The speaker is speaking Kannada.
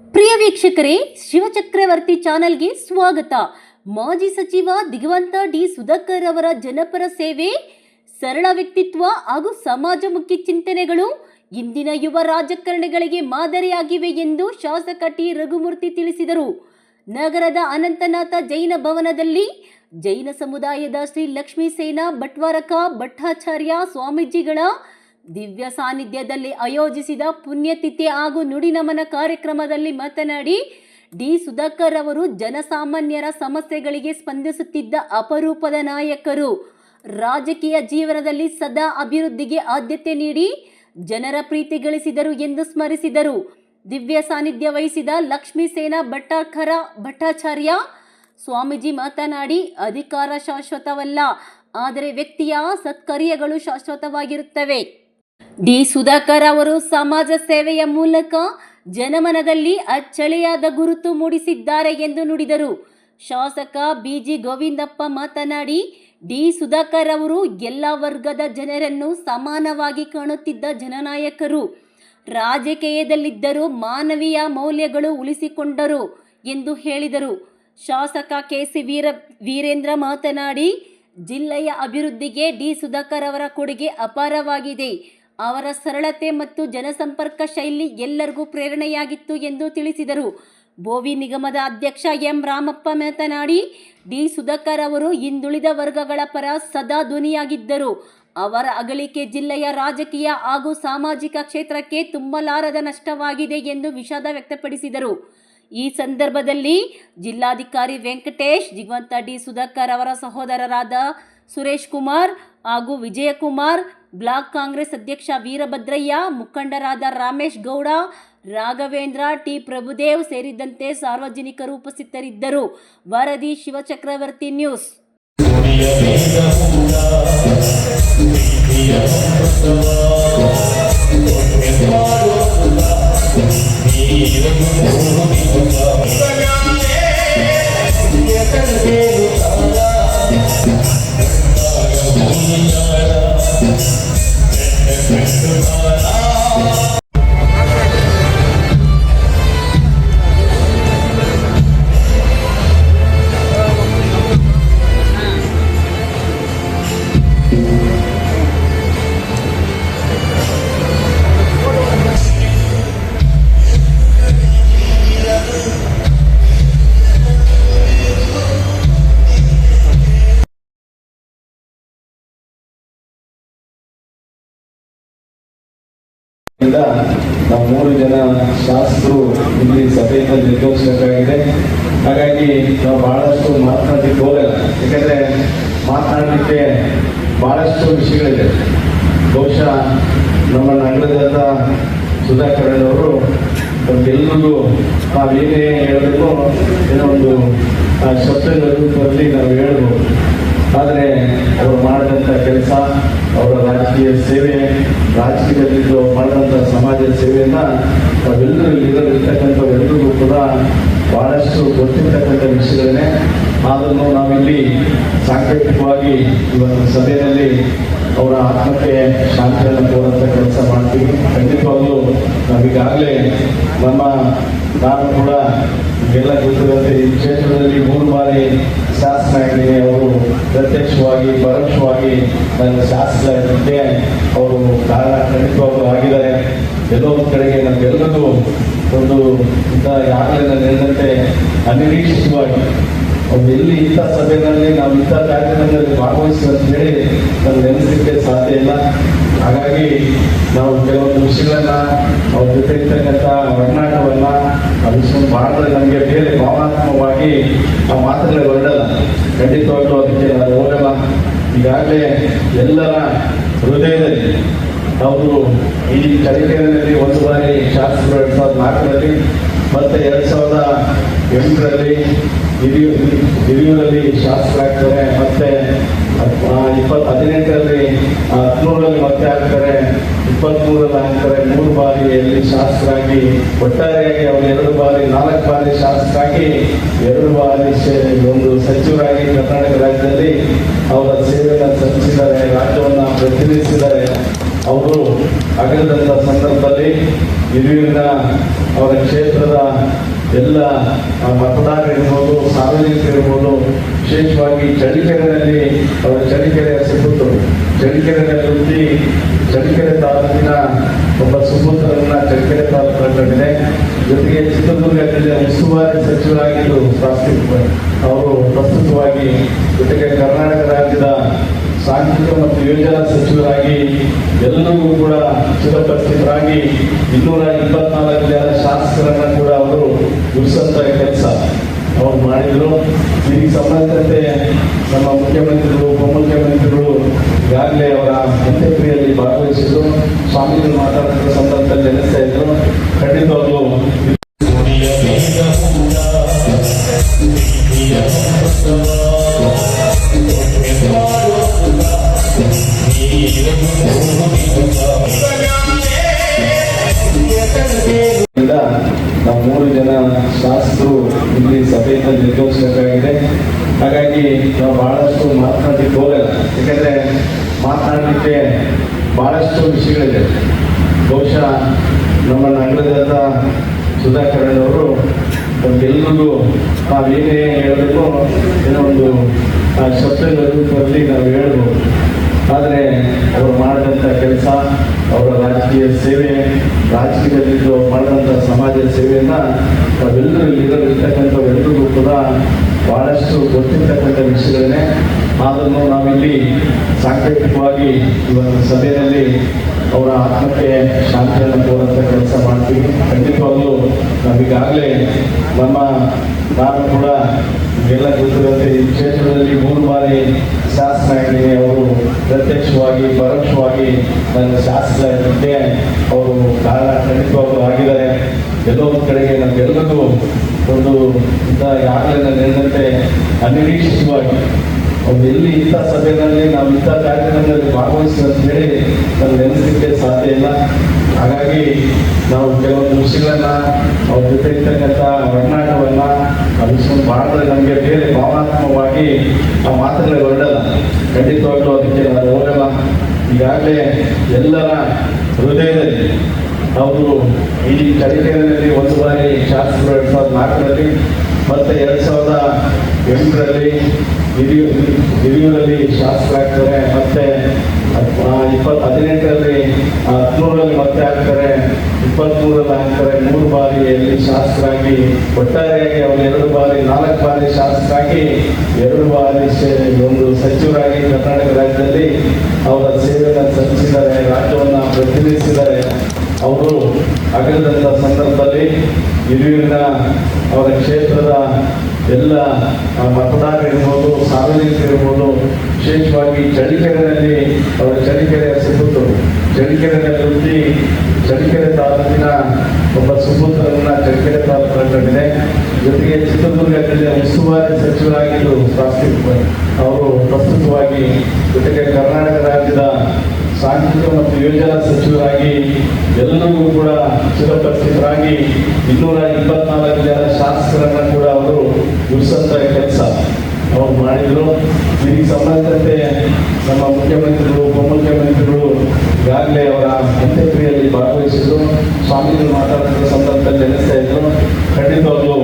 ಪ್ರಿಯ ವೀಕ್ಷಕರೇ, ಶಿವಚಕ್ರವರ್ತಿ ಚಾನೆಲ್ಗೆ ಸ್ವಾಗತ. ಮಾಜಿ ಸಚಿವ ದಿಗಂತ ಡಿ ಸುಧಾಕರ್ ಅವರ ಜನಪರ ಸೇವೆ, ಸರಳ ವ್ಯಕ್ತಿತ್ವ ಹಾಗೂ ಸಮಾಜಮುಖಿ ಚಿಂತನೆಗಳು ಇಂದಿನ ಯುವ ರಾಜಕಾರಣಿಗಳಿಗೆ ಮಾದರಿಯಾಗಿವೆ ಎಂದು ಶಾಸಕ ಟಿ ರಘುಮೂರ್ತಿ ತಿಳಿಸಿದರು. ನಗರದ ಅನಂತನಾಥ ಜೈನ ಭವನದಲ್ಲಿ ಜೈನ ಸಮುದಾಯದ ಶ್ರೀ ಲಕ್ಷ್ಮೀಸೇನ ಭಟ್ವಾರಕ ಭಟ್ಟಾಚಾರ್ಯ ಸ್ವಾಮೀಜಿಗಳ ದಿವ್ಯ ಸಾನ್ನಿಧ್ಯದಲ್ಲಿ ಆಯೋಜಿಸಿದ ಪುಣ್ಯತಿಥಿ ಹಾಗೂ ನುಡಿನಮನ ಕಾರ್ಯಕ್ರಮದಲ್ಲಿ ಮಾತನಾಡಿ, ಡಿ ಸುಧಾಕರ್ ಅವರು ಜನಸಾಮಾನ್ಯರ ಸಮಸ್ಯೆಗಳಿಗೆ ಸ್ಪಂದಿಸುತ್ತಿದ್ದ ಅಪರೂಪದ ನಾಯಕರು. ರಾಜಕೀಯ ಜೀವನದಲ್ಲಿ ಸದಾ ಅಭಿವೃದ್ಧಿಗೆ ಆದ್ಯತೆ ನೀಡಿ ಜನರ ಪ್ರೀತಿ ಗಳಿಸಿದರು ಎಂದು ಸ್ಮರಿಸಿದರು. ದಿವ್ಯ ಸಾನ್ನಿಧ್ಯ ವಹಿಸಿದ ಲಕ್ಷ್ಮೀಸೇನ ಭಟ್ಟಾಚಾರ್ಯ ಸ್ವಾಮೀಜಿ ಮಾತನಾಡಿ, ಅಧಿಕಾರ ಶಾಶ್ವತವಲ್ಲ, ಆದರೆ ವ್ಯಕ್ತಿಯ ಸತ್ಕಾರ್ಯಗಳು ಶಾಶ್ವತವಾಗಿರುತ್ತವೆ. ಡಿ ಸುಧಾಕರ್ ಅವರು ಸಮಾಜ ಸೇವೆಯ ಮೂಲಕ ಜನಮನದಲ್ಲಿ ಅಚ್ಚಳಿಯಾದ ಗುರುತು ಮೂಡಿಸಿದ್ದಾರೆ ಎಂದು ನುಡಿದರು. ಶಾಸಕ ಬಿಜಿ ಗೋವಿಂದಪ್ಪ ಮಾತನಾಡಿ, ಡಿ ಸುಧಾಕರ್ ಅವರು ಎಲ್ಲ ವರ್ಗದ ಜನರನ್ನು ಸಮಾನವಾಗಿ ಕಾಣುತ್ತಿದ್ದ ಜನನಾಯಕರು. ರಾಜಕೀಯದಲ್ಲಿದ್ದರೂ ಮಾನವೀಯ ಮೌಲ್ಯಗಳು ಉಳಿಸಿಕೊಂಡರು ಎಂದು ಹೇಳಿದರು. ಶಾಸಕ ಕೆಸಿ ವೀರೇಂದ್ರ ಮಾತನಾಡಿ, ಜಿಲ್ಲೆಯ ಅಭಿವೃದ್ಧಿಗೆ ಡಿ ಸುಧಾಕರ್ ಅವರ ಕೊಡುಗೆ ಅಪಾರವಾಗಿದೆ. ಅವರ ಸರಳತೆ ಮತ್ತು ಜನಸಂಪರ್ಕ ಶೈಲಿ ಎಲ್ಲರಿಗೂ ಪ್ರೇರಣೆಯಾಗಿತ್ತು ಎಂದು ತಿಳಿಸಿದರು. ಬೋವಿ ನಿಗಮದ ಅಧ್ಯಕ್ಷ ಎಂ ರಾಮಪ್ಪ ಮಾತನಾಡಿ, ಡಿ ಸುಧಾಕರ್ ಅವರು ಹಿಂದುಳಿದ ವರ್ಗಗಳ ಪರ ಸದಾ ಧ್ವನಿಯಾಗಿದ್ದರು. ಅವರ ಅಗಲಿಕೆ ಜಿಲ್ಲೆಯ ರಾಜಕೀಯ ಹಾಗೂ ಸಾಮಾಜಿಕ ಕ್ಷೇತ್ರಕ್ಕೆ ತುಂಬಲಾರದ ನಷ್ಟವಾಗಿದೆ ಎಂದು ವಿಷಾದ ವ್ಯಕ್ತಪಡಿಸಿದರು. ಈ ಸಂದರ್ಭದಲ್ಲಿ ಜಿಲ್ಲಾಧಿಕಾರಿ ವೆಂಕಟೇಶ್, ದಿಗಂತ ಡಿ ಸುಧಾಕರ್ ಅವರ ಸಹೋದರರಾದ ಸುರೇಶ್ ಕುಮಾರ್ ಹಾಗೂ ವಿಜಯಕುಮಾರ್, ಬ್ಲಾಕ್ ಕಾಂಗ್ರೆಸ್ ಅಧ್ಯಕ್ಷ ವೀರಭದ್ರಯ್ಯ, ಮುಖಂಡರಾದ ರಾಮೇಶ್ ಗೌಡ, ರಾಘವೇಂದ್ರ, ಟಿ ಪ್ರಭುದೇವ್ ಸೇರಿದಂತೆ ಸಾರ್ವಜನಿಕರು ಉಪಸ್ಥಿತರಿದ್ದರು. ವರದಿ ಶಿವಚಕ್ರವರ್ತಿ ನ್ಯೂಸ್. ನಾವು 3 ಜನ ಶಾಸಕರು ಇಲ್ಲಿ ಸಭೆಯಿಂದ ನಿರ್ಗಮಿಸಬೇಕಾಗಿದೆ. ಹಾಗಾಗಿ ನಾವು ಬಹಳಷ್ಟು ಮಾತನಾಡಲಿಕ್ಕೆ ಹೋಗಲ್ಲ, ಯಾಕಂದ್ರೆ ಮಾತನಾಡಲಿಕ್ಕೆ ಬಹಳಷ್ಟು ವಿಷಯಗಳಿದೆ. ಬಹುಶಃ ನಮ್ಮ ನಗರದ ಸುಧಾಕರ್ ಅವರು ನಮಗೆಲ್ಲರಿಗೂ ನಾವೇನೇ ಹೇಳಬೇಕು ಏನೋ ಒಂದು ಶಬ್ದಗಳ ರೂಪದಲ್ಲಿ ನಾವು ಹೇಳ್ಬೋದು. ಆದರೆ ಅವರು ಮಾಡಿದಂಥ ಕೆಲಸ, ಅವರ ರಾಜಕೀಯ ಸೇವೆ, ರಾಜಕೀಯದಲ್ಲಿ ಮಾಡಿದಂಥ ಸಮಾಜದ ಸೇವೆಯನ್ನು ನಾವೆಲ್ಲರೂ ಇರತಕ್ಕಂಥವೆಲ್ಲರಿಗೂ ಕೂಡ ಬಹಳಷ್ಟು ಗೊತ್ತಿರ್ತಕ್ಕಂಥ ವಿಷಯಗಳನ್ನೇ. ಆದರೂ ನಾವಿಲ್ಲಿ ಸಾಂಕೇತಿಕವಾಗಿ ಇವತ್ತು ಸಭೆಯಲ್ಲಿ ಅವರ ಆತ್ಮಕ್ಕೆ ಶಾಂತಿಯನ್ನು ಕೋರುವಂಥ ಕೆಲಸ ಮಾಡ್ತೀವಿ. ಖಂಡಿತವಾಗ್ಲೂ ನಾವೀಗಾಗಲೇ ನಾನು ಕೂಡ ಎಲ್ಲ ಗೊತ್ತಿರುವಂತೆ ಈ ಕ್ಷೇತ್ರದಲ್ಲಿ 3 ಬಾರಿ ಶಾಸಕರಾಗಿದ್ದೀನಿ. ಅವರು ಪ್ರತ್ಯಕ್ಷವಾಗಿ ಪರೋಕ್ಷವಾಗಿ ನನ್ನ ಶಾಸಕರಾಗಿದ್ದೆ ಅವರು ಕಾರಣ ಖಂಡಿತವಾಗ್ಲೂ ಆಗಿದ್ದಾರೆ. ಎಲ್ಲೋ ಒಂದು ಕಡೆಗೆ ನಮಗೆಲ್ಲರಿಗೂ ಒಂದು ಈಗಾಗಲೇ ನಾನು ಹೇಳಿದಂತೆ ಅನಿರೀಕ್ಷಿತವಾಗಿ ಒಂದು ಎಲ್ಲಿ ಇಂಥ ಸಭೆಯಲ್ಲಿ ನಾವು ಇಂಥ ಕಾರ್ಯಕ್ರಮದಲ್ಲಿ ಭಾಗವಹಿಸಿ ಅಂತ ಹೇಳಿ ನಾವು ನೆನೆಸಲಿಕ್ಕೆ ಸಾಧ್ಯ ಇಲ್ಲ. ಹಾಗಾಗಿ ನಾವು ಕೆಲವೊಂದು ವಿಷಯಗಳನ್ನ ಅವ್ರ ಜೊತೆ ಇರ್ತಕ್ಕಂಥ ಒಡನಾಟವನ್ನ ವಿಷಯ ಮಾಡಿದ್ರೆ ನಮಗೆ ಬೇರೆ ಭಾವನಾತ್ಮಕವಾಗಿ ಆ ಮಾತುಗಳೇ ಹೊರಡಲ್ಲ. ಖಂಡಿತವಾಗ್ಲೂ ಅದಕ್ಕೆ ನಾವು ಹೋಗಲ್ಲ. ಈಗಾಗಲೇ ಎಲ್ಲರ ಹೃದಯದಲ್ಲಿ ಅವರು ಈ ಚರಿತ್ರೆಯಲ್ಲಿ 1 ಬಾರಿ ಶಾಸಕರು 2004ರಲ್ಲಿ ಮತ್ತೆ 2008ರಲ್ಲಿ ಹಿರಿಯೂರಲ್ಲಿ ಶಾಸಕರಾಗ್ತಾರೆ, ಮತ್ತೆ 2018ರಲ್ಲಿ ಹತ್ನೂರಲ್ಲಿ ಮತ್ತೆ ಆಗ್ತಾರೆ, 23ರಲ್ಲಿ ಆಗ್ತಾರೆ. 3 ಬಾರಿಯಲ್ಲಿ ಶಾಸಕರಾಗಿ ಒಟ್ಟಾರೆಯಾಗಿ ಅವರು 2 ಬಾರಿ 4 ಬಾರಿ ಶಾಸಕರಾಗಿ 2 ಬಾರಿ ಒಂದು ಸಚಿವರಾಗಿ ಕರ್ನಾಟಕ ರಾಜ್ಯದಲ್ಲಿ ಅವರ ಸೇವೆಯನ್ನು ಸಲ್ಲಿಸಿದ್ದಾರೆ, ರಾಜ್ಯವನ್ನು ಪ್ರತಿನಿಧಿಸಿದ್ದಾರೆ. ಅವರು ಅಗಲದಂಥ ಸಂದರ್ಭದಲ್ಲಿ ಹಿರಿಯೂರಿನ ಅವರ ಕ್ಷೇತ್ರದ ಎಲ್ಲ ಮತದಾರರಿರ್ಬೋದು, ಸಾರ್ವಜನಿಕರಿರ್ಬೋದು, ವಿಶೇಷವಾಗಿ ಚಳ್ಳಕೆರೆಯಲ್ಲಿ ಅವರ ಚಳ್ಳಕೆರೆಯ ಸುಪುತ್ರರು, ಚಳ್ಳಕೆರೆಯಲ್ಲಿ ಚಳ್ಳಕೆರೆ ತಾಲೂಕಿನ ಒಬ್ಬ ಸುಪುತ್ರರನ್ನ ಚಳ್ಳಕೆರೆ ತಾಲೂಕು ಕಂಡಿದೆ. ಜೊತೆಗೆ ಚಿತ್ರದುರ್ಗ ಜಿಲ್ಲೆಯ ಉಸ್ತುವಾರಿ ಸಚಿವರಾಗಿದ್ದು ಅವರು ಪ್ರಸ್ತುತವಾಗಿ, ಜೊತೆಗೆ ಕರ್ನಾಟಕ ರಾಜ್ಯದ ಸಾಂಖ್ಯಿಕ ಮತ್ತು ಯೋಜನಾ ಸಚಿವರಾಗಿ ಎಲ್ಲರಿಗೂ ಕೂಡ ಚಿರಪರಿಚಿತರಾಗಿ 224 ಜನ ಶಾಸಕರನ್ನ ಕೂಡ ಅವರು ಉಳಿಸಂತ ಕೆಲಸ ಅವರು ಮಾಡಿದರು. ಇದಕ್ಕೆ ಸಂಬಂಧಿಸಿದಂತೆ ನಮ್ಮ ಮುಖ್ಯಮಂತ್ರಿಗಳು, ಉಪಮುಖ್ಯಮಂತ್ರಿಗಳು ಈಗಾಗಲೇ ಅವರ ಅಂತ್ಯಕ್ರಿಯೆಯಲ್ಲಿ ಭಾಗವಹಿಸಿದ್ರು. ಸ್ವಾಮಿಗಳು ಮಾತಾಡುವ ಸಂದರ್ಭದಲ್ಲಿ ನೆನೆಸ್ತಾ ಇದ್ರು. ಖಂಡಿತವಾಗ್ಲೂ ನಾವು 3 ಜನ ಶಾಸಕರು ಇಲ್ಲಿ ಸಭೆಯಿಂದ ನಿರ್ಗಮಿಸಬೇಕಾಗಿದೆ. ಹಾಗಾಗಿ ನಾವು ಬಹಳಷ್ಟು ಮಾತನಾಡಲಿಕ್ಕೆ ಹೋಗಲ್ಲ, ಯಾಕಂದ್ರೆ ಮಾತನಾಡಲಿಕ್ಕೆ ಬಹಳಷ್ಟು ವಿಷಯಗಳಿದೆ. ಬಹುಶಃ ನಮ್ಮ ನಗರದ ಸುಧಾಕರಣ್ ಅವರು ನಮಗೆಲ್ಲರಿಗೂ ನಾವೇನೇ ಹೇಳಬೇಕು ಏನೋ ಒಂದು ಶಬ್ದಗಳ ರೂಪದಲ್ಲಿ ನಾವು ಹೇಳ್ಬೋದು. ಆದರೆ ಅವರು ಮಾಡಿದಂಥ ಕೆಲಸ, ಅವರ ರಾಜಕೀಯ ಸೇವೆ, ರಾಜಕೀಯದಲ್ಲಿದ್ದು ಅವ್ರು ಮಾಡಿದಂಥ ಸಮಾಜ ಸೇವೆಯನ್ನು ನಾವೆಲ್ಲರೂ ಇರ್ತಕ್ಕಂಥವೆಲ್ಲರಿಗೂ ಕೂಡ ಬಹಳಷ್ಟು ಗೊತ್ತಿರ್ತಕ್ಕಂಥ ವಿಷಯಗಳನ್ನೇ. ಆದರೂ ನಾವಿಲ್ಲಿ ಸಾಂಕೇತಿಕವಾಗಿ ಈ ಒಂದು ಸಭೆಯಲ್ಲಿ ಅವರ ಆತ್ಮಕ್ಕೆ ಶಾಂತಿಯನ್ನು ಕೋರುವಂಥ ಕೆಲಸ ಮಾಡ್ತೀವಿ. ಖಂಡಿತವಾಗ್ಲೂ ನಾವೀಗಾಗಲೇ ನಾನು ಕೂಡ ಎಲ್ಲ ಗೊತ್ತಿರುವಂತೆ ಈ ಕ್ಷೇತ್ರದಲ್ಲಿ 3 ಬಾರಿ ಶಾಸಕರಾಗಿದ್ದೀನಿ. ಅವರು ಪ್ರತ್ಯಕ್ಷವಾಗಿ ಪರೋಕ್ಷವಾಗಿ ನನ್ನ ಶಾಸಕರಾಗಿದ್ದೆ ಅವರು ಕಾರಣ ಖಂಡಿತವಾಗ್ಲೂ ಆಗಿದ್ದಾರೆ. ಎಲ್ಲೋ ಒಂದು ಕಡೆಗೆ ನಮಗೆಲ್ಲರಿಗೂ ಒಂದು ಈಗಾಗಲೇ ನಾನು ಹೇಳಿದಂತೆ ಅನಿರೀಕ್ಷಿತವಾಗಿ ಅವ್ರು ಎಲ್ಲಿ ಇಂಥ ಸಭೆಯಲ್ಲಿ ನಾವು ಇಂಥ ಕಾರ್ಯಕ್ರಮದಲ್ಲಿ ಭಾಗವಹಿಸ್ತೀವಿ ಅಂತ ಹೇಳಿ ನಾನು ನೆನೆಸಲಿಕ್ಕೆ ಸಾಧ್ಯ ಇಲ್ಲ. ಹಾಗಾಗಿ ನಾವು ಕೆಲವೊಂದು ವಿಷಯಗಳನ್ನ ಅವ್ರ ಜೊತೆ ಇರ್ತಕ್ಕಂಥ ಒಡನಾಟವನ್ನು ವಿಷಯ ಮಾಡಿದ್ರೆ ನಮಗೆ ಬೇರೆ ಭಾವನಾತ್ಮಕವಾಗಿ ಆ ಮಾತುಗಳೇ ಹೊರಡಲ್ಲ. ಖಂಡಿತವಾಗ್ಲೂ ಅದಕ್ಕೆ ನಾನು ಹೋಗಲ್ಲ. ಈಗಾಗಲೇ ಎಲ್ಲರ ಹೃದಯದಲ್ಲಿ ಅವರು ಈ ಚಳ್ಳಕೆರೆಯಲ್ಲಿ 1 ಬಾರಿ ಶಾಸಕರು 2004ರಲ್ಲಿ ಮತ್ತು 2008ರಲ್ಲಿ ಹಿರಿಯೂರಲ್ಲಿ ಶಾಸಕರಾಗ್ತಾರೆ, ಮತ್ತೆ 2018ರಲ್ಲಿ 13ರಲ್ಲಿ ಮತ್ತೆ ಆಗ್ತಾರೆ, 23ರಲ್ಲಿ ಆಗ್ತಾರೆ. 3 ಬಾರಿಯಲ್ಲಿ ಶಾಸಕರಾಗಿ ಒಟ್ಟಾರೆಯಾಗಿ ಅವರು 2 ಬಾರಿ 4 ಬಾರಿ ಶಾಸಕರಾಗಿ 2 ಬಾರಿ ಒಂದು ಸಚಿವರಾಗಿ ಕರ್ನಾಟಕ ರಾಜ್ಯದಲ್ಲಿ ಅವರ ಸೇವೆಯನ್ನು ಸಲ್ಲಿಸಿದ್ದಾರೆ, ರಾಜ್ಯವನ್ನು ಪ್ರತಿನಿಧಿಸಿದ್ದಾರೆ. ಅವರು ಆಗದಂಥ ಸಂದರ್ಭದಲ್ಲಿ ಹಿರಿಯೂರಿನ ಅವರ ಕ್ಷೇತ್ರದ ಎಲ್ಲ ಮತದಾರರಿರ್ಬೋದು, ಸಾರ್ವಜನಿಕರಿರ್ಬೋದು, ವಿಶೇಷವಾಗಿ ಚಳ್ಳಕೆರೆಯಲ್ಲಿ ಅವರ ಚಳ್ಳಕೆರೆಯ ಸುಪುತ್ರರು, ಚಳ್ಳಕೆರೆಯಲ್ಲಿ ಚಳ್ಳಕೆರೆ ತಾಲೂಕಿನ ಒಬ್ಬ ಸುಪುತ್ರರನ್ನ ಚಳ್ಳಕೆರೆ ತಾಲೂಕು ಕಂಡಿದೆ. ಜೊತೆಗೆ ಚಿತ್ರದುರ್ಗ ಜಿಲ್ಲೆಯ ಉಸ್ತುವಾರಿ ಸಚಿವರಾಗಿದ್ದು ಅವರು ಪ್ರಸ್ತುತವಾಗಿ, ಜೊತೆಗೆ ಕರ್ನಾಟಕ ರಾಜ್ಯದ ಸಾಂಖ್ಯಿಕ ಮತ್ತು ಯೋಜನಾ ಸಚಿವರಾಗಿ ಎಲ್ಲರಿಗೂ ಕೂಡ ಚಿರಪರಿಚಿತರಾಗಿ 224 ಜನ ಶಾಸಕರನ್ನ ಕೂಡ ಅವರು ಉಳಿಸಂತ ಕೆಲಸ ಅವರು ಮಾಡಿದರು. ಇದಕ್ಕೆ ಸಂಬಂಧಿಸಿದಂತೆ ನಮ್ಮ ಮುಖ್ಯಮಂತ್ರಿಗಳು, ಉಪಮುಖ್ಯಮಂತ್ರಿಗಳು ಈಗಾಗಲೇ ಅವರ ಅಂತ್ಯಕ್ರಿಯೆಯಲ್ಲಿ ಭಾಗವಹಿಸಿದ್ರು. ಸ್ವಾಮಿಗಳು ಮಾತಾಡುವ ಸಂದರ್ಭದಲ್ಲಿ ನೆನೆಸ್ತಾ ಇದ್ರು. ಖಂಡಿತವಾಗ್ಲೂ